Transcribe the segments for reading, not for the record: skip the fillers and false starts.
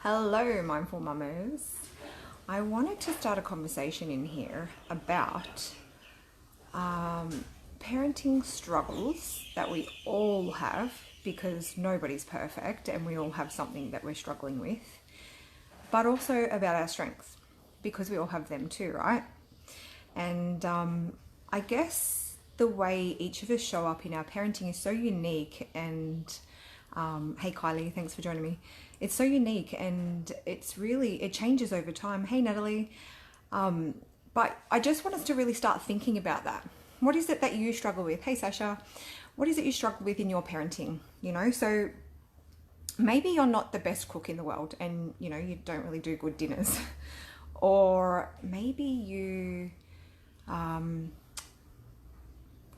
Hello, mindful mamas. I wanted to start a conversation in here about parenting struggles that we all have because nobody's perfect and we all have something that we're struggling with, but also about our strengths because we all have them too, right? And I guess the way each of us show up in our parenting is so unique. And hey, Kylie, thanks for joining me. It's so unique and it changes over time. Hey, Natalie. But I just want us to really start thinking about that. What is it that you struggle with? Hey, Sasha. What is it you struggle with in your parenting? So maybe you're not the best cook in the world and, you don't really do good dinners. Or maybe you don't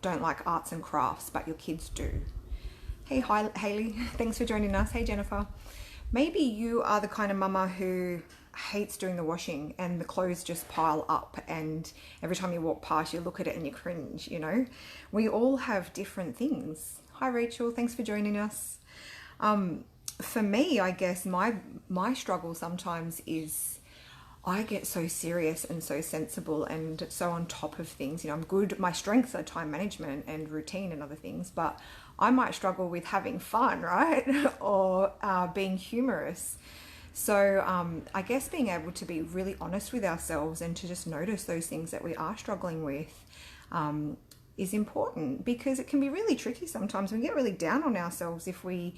like arts and crafts, but your kids do. Hey, hi, Haley. Thanks for joining us. Hey, Jennifer. Maybe you are the kind of mama who hates doing the washing and the clothes just pile up, and every time you walk past you look at it and you cringe. We all have different things. Hi, Rachel. Thanks for joining us. For me, I guess my struggle sometimes is I get so serious and so sensible and so on top of things. I'm good. My strengths are time management and routine and other things, but I might struggle with having fun, right? or being humorous. So I guess being able to be really honest with ourselves and to just notice those things that we are struggling with is important, because it can be really tricky sometimes. We get really down on ourselves if we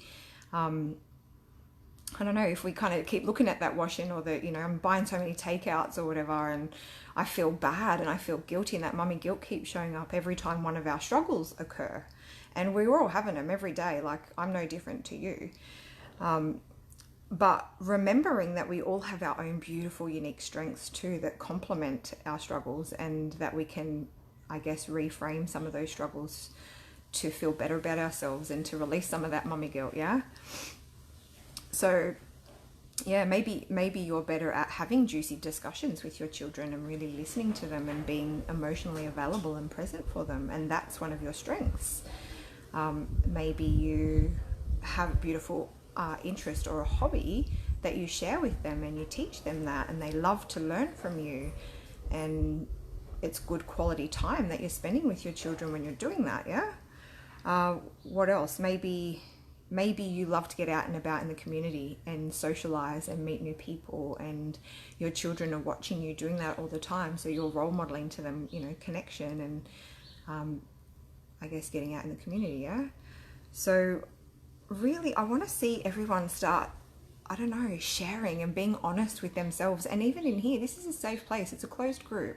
I don't know, if we kind of keep looking at that washing, or that, I'm buying so many takeouts or whatever, and I feel bad and I feel guilty, and that mummy guilt keeps showing up every time one of our struggles occur. And we're all having them every day. Like, I'm no different to you. But remembering that we all have our own beautiful, unique strengths too that complement our struggles, and that we can, I guess, reframe some of those struggles to feel better about ourselves and to release some of that mummy guilt, yeah? So, yeah, maybe you're better at having juicy discussions with your children and really listening to them and being emotionally available and present for them, and that's one of your strengths. Maybe you have a beautiful interest or a hobby that you share with them, and you teach them that, and they love to learn from you, and it's good quality time that you're spending with your children when you're doing that, yeah? What else? Maybe you love to get out and about in the community and socialize and meet new people, and your children are watching you doing that all the time, so you're role modeling to them, connection and I guess getting out in the community, yeah? So really, I want to see everyone start, I don't know, sharing and being honest with themselves. And even in here, this is a safe place. It's a closed group.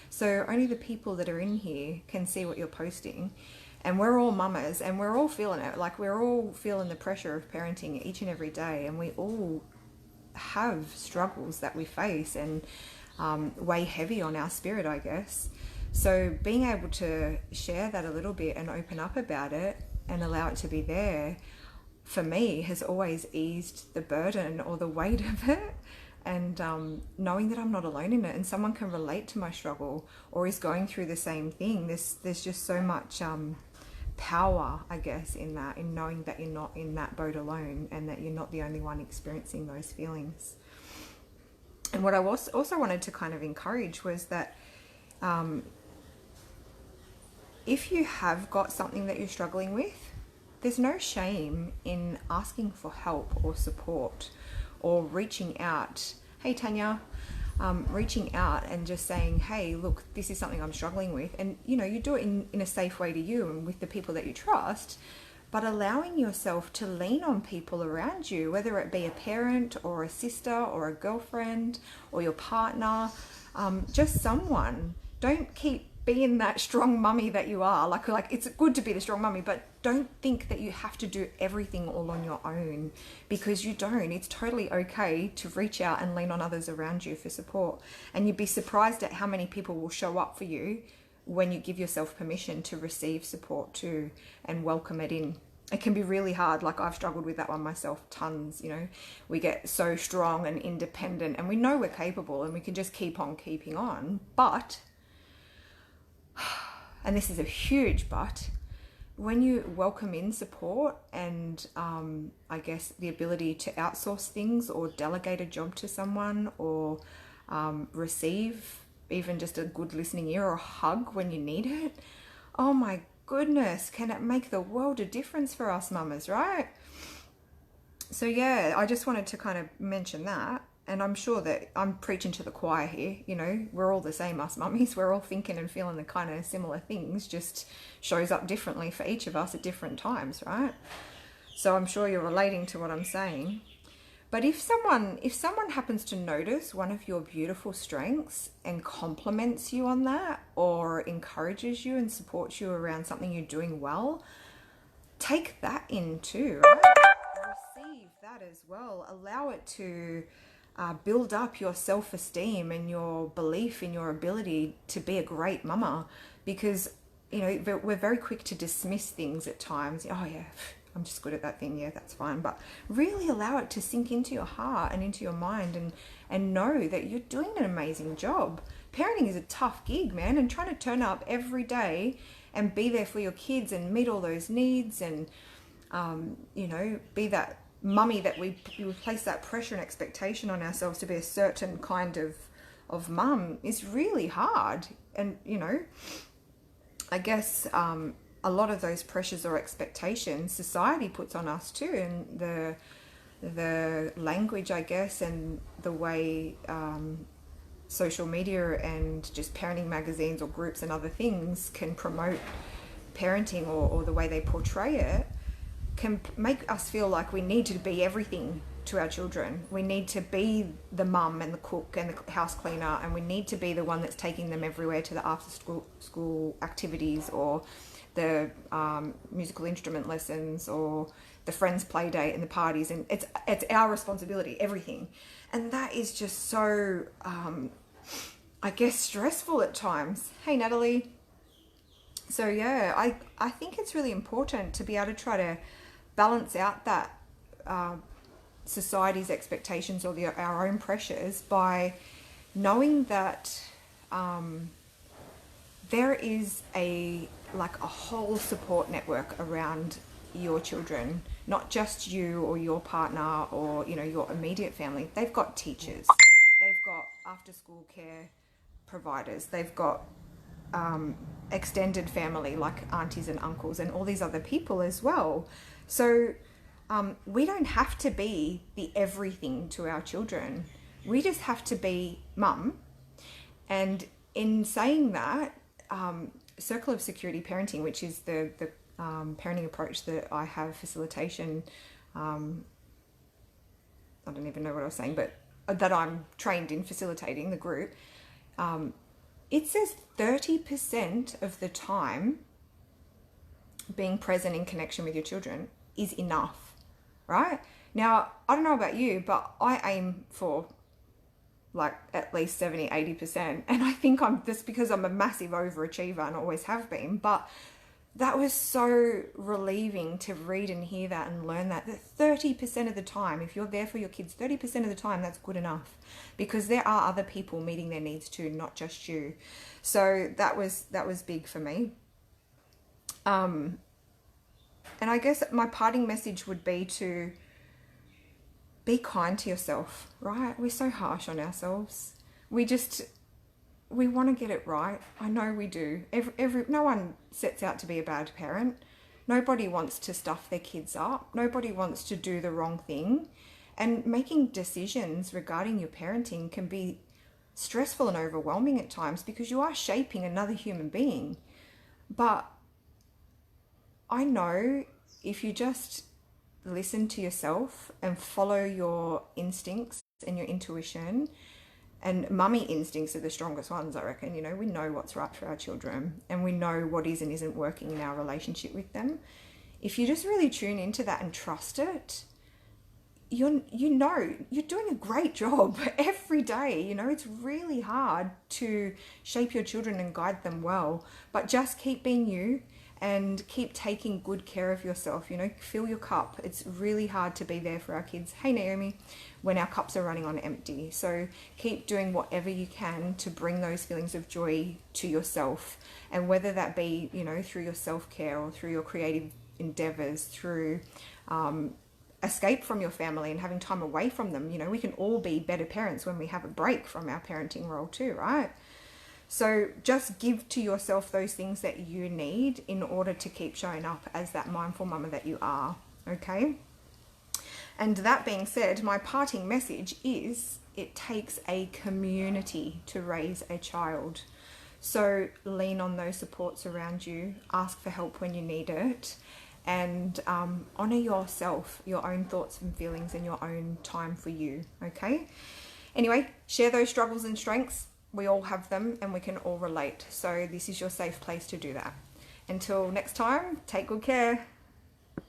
So only the people that are in here can see what you're posting. And we're all mamas and we're all feeling it. Like, we're all feeling the pressure of parenting each and every day. And we all have struggles that we face and weigh heavy on our spirit, I guess. So being able to share that a little bit and open up about it and allow it to be there, for me, has always eased the burden or the weight of it. And knowing that I'm not alone in it, and someone can relate to my struggle or is going through the same thing. There's just so much power, I guess, in that, in knowing that you're not in that boat alone, and that you're not the only one experiencing those feelings. And what I also wanted to kind of encourage was that if you have got something that you're struggling with, there's no shame in asking for help or support, or reaching out. Hey, Tanya. Reaching out and just saying, hey, look, this is something I'm struggling with. And, you do it in a safe way to you and with the people that you trust, but allowing yourself to lean on people around you, whether it be a parent or a sister or a girlfriend or your partner, just someone. Don't keep being that strong mummy that you are. Like it's good to be the strong mummy, but don't think that you have to do everything all on your own, because you don't. It's totally okay to reach out and lean on others around you for support. And you'd be surprised at how many people will show up for you when you give yourself permission to receive support too and welcome it in. It can be really hard. Like, I've struggled with that one myself tons. We get so strong and independent, and we know we're capable and we can just keep on keeping on. But, and this is a huge but when you welcome in support and I guess the ability to outsource things or delegate a job to someone, or receive even just a good listening ear or a hug when you need it, oh my goodness, can it make the world a difference for us mamas, right? So yeah, I just wanted to kind of mention that. And I'm sure that I'm preaching to the choir here. You know, we're all the same, us mummies. We're all thinking and feeling the kind of similar things, just shows up differently for each of us at different times, right? So I'm sure you're relating to what I'm saying. But if someone happens to notice one of your beautiful strengths and compliments you on that, or encourages you and supports you around something you're doing well, take that in too, right? Receive that as well. Allow it to build up your self-esteem and your belief in your ability to be a great mama, because you know we're very quick to dismiss things at times. Oh yeah, I'm just good at that thing, yeah, that's fine. But really allow it to sink into your heart and into your mind, and know that you're doing an amazing job. Parenting is a tough gig, man, and trying to turn up every day and be there for your kids and meet all those needs, and you know, be that mummy that we place that pressure and expectation on ourselves to be a certain kind of mum is really hard. And you know, I guess a lot of those pressures or expectations society puts on us too, and the language, I guess, and the way social media and just parenting magazines or groups and other things can promote parenting, or the way they portray it, can make us feel like we need to be everything to our children. We need to be the mum and the cook and the house cleaner, and we need to be the one that's taking them everywhere to the after school activities, or the musical instrument lessons, or the friends play date and the parties, and it's our responsibility, everything. And that is just so I guess stressful at times. Hey Natalie. So yeah, I think it's really important to be able to try to balance out that society's expectations, or our own pressures, by knowing that there is a whole support network around your children, not just you or your partner or, you know, your immediate family. They've got teachers, they've got after school care providers, they've got extended family like aunties and uncles and all these other people as well. So we don't have to be the everything to our children. We just have to be mum. And in saying that, circle of security parenting, which is the parenting approach that I have facilitation, I don't even know what I was saying, but that I'm trained in facilitating the group, it says 30% of the time being present in connection with your children is enough, right? Now, I don't know about you, but I aim for like at least 70, 80%. And I think that's because I'm a massive overachiever and always have been. But that was so relieving to read and hear that and learn that 30% of the time, if you're there for your kids 30% of the time, that's good enough, because there are other people meeting their needs too, not just you. So that was big for me. And I guess my parting message would be to be kind to yourself, right? We're so harsh on ourselves. We want to get it right. I know we do. No one sets out to be a bad parent. Nobody wants to stuff their kids up. Nobody wants to do the wrong thing. And making decisions regarding your parenting can be stressful and overwhelming at times, because you are shaping another human being. But I know if you just listen to yourself and follow your instincts and your intuition, and mummy instincts are the strongest ones, I reckon. You know, we know what's right for our children, and we know what is and isn't working in our relationship with them. If you just really tune into that and trust it, you know you're doing a great job every day. You know, it's really hard to shape your children and guide them well, but just keep being you and keep taking good care of yourself. You know, fill your cup. It's really hard to be there for our kids, hey Naomi, when our cups are running on empty. So keep doing whatever you can to bring those feelings of joy to yourself, and whether that be, you know, through your self-care or through your creative endeavors, through escape from your family and having time away from them. You know, we can all be better parents when we have a break from our parenting role too, right? So just give to yourself those things that you need in order to keep showing up as that mindful mama that you are, okay? And that being said, my parting message is it takes a community to raise a child. So lean on those supports around you, ask for help when you need it, and honor yourself, your own thoughts and feelings, and your own time for you, okay? Anyway, share those struggles and strengths. We all have them and we can all relate. So this is your safe place to do that. Until next time, take good care.